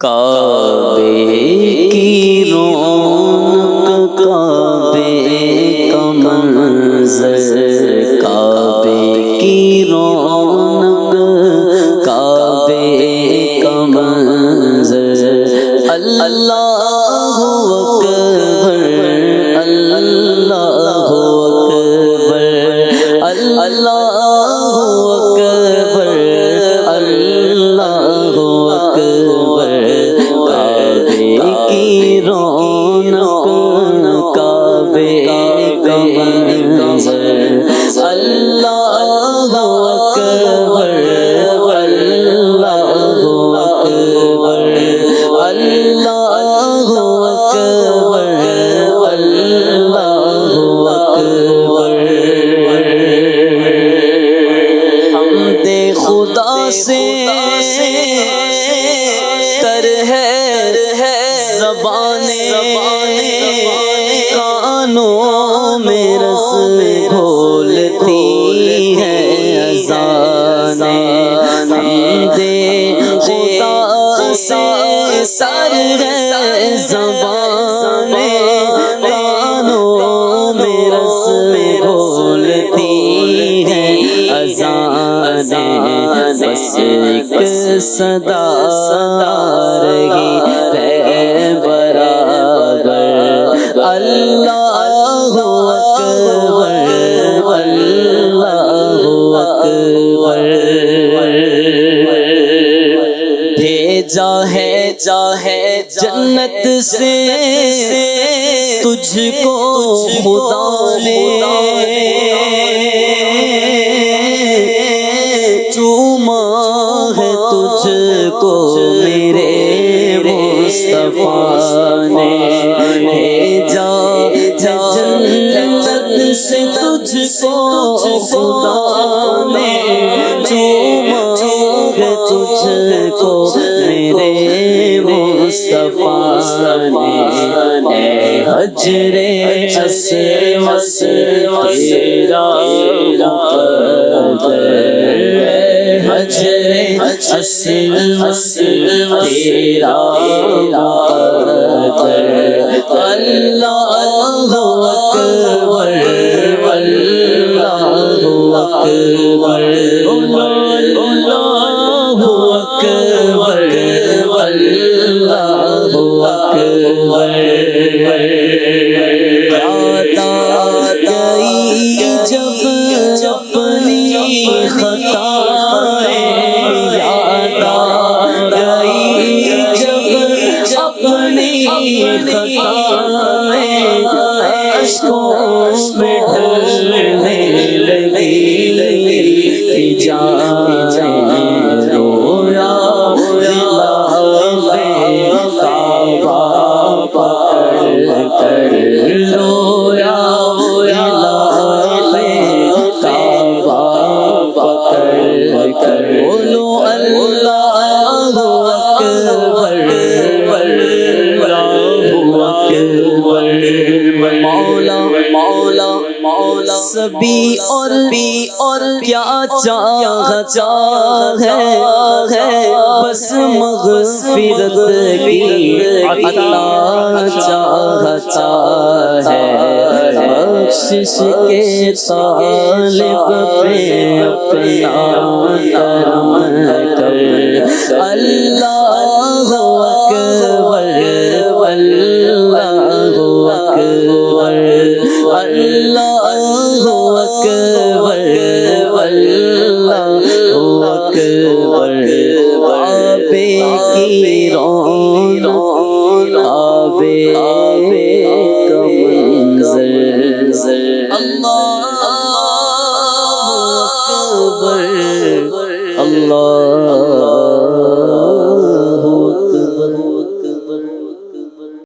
کعبے کی رونق کعبے کا منظر، کعبے کی رونق کعبے کا منظر، اللہ اکبر اللہ اکبر اللہ اکبر اللہ اکبر، کعبے کی رونق کعبے کا منظر، اللہ اکبر اللہ اکبر اللہ اکبر اللہ اکبر۔ حمد خدا سے تر ہے زبانیں، کانوں میں رس گھولتی ہے اذانیں، حمد خدا سے سر ہے زبانیں، کانوں میں رس گھولتی ہے اذانیں، بس ایک صدا رہی ہے برابر، اللہ اکبر اللہ اکبر۔ بھیجا ہے جنت سے تجھ کو خدا نے، چوما ہے تجھ کو میرے مصطفیٰ نے، بھیجا جنت سے تجھ کو خدا نے، چوما ہے تجھ کو میرے مصطفیٰ نے، اے حجر اسود تیرا مقدر، حجر اسود تیرا مقدر، اللہ اکبر اللہ اکبر اللہ اکبر اللہ اکبر۔ یاد آئی جب اپنی خطائیں، یاد آئی جب اپنی خطائیں، اشکوں میں ڈھلنے لگی جائیں، رویا غلاف کعبہ پکڑ کر، رویا غلاف کعبہ پکڑ کر، بولو اللہ اکبر اللہ اکبر۔ مولا سبھی اور کیا چاہتا ہے، بس مغفرت کی عطا چاہتا ہے، بخشش کے طالب پہ اپنا کرم کر، اللہ اکبر اللہ اکبر اللہ اکبر اللہ اکبر۔ کعبے کی رونق کعبے کا منظر، اللہ اکبر اللہ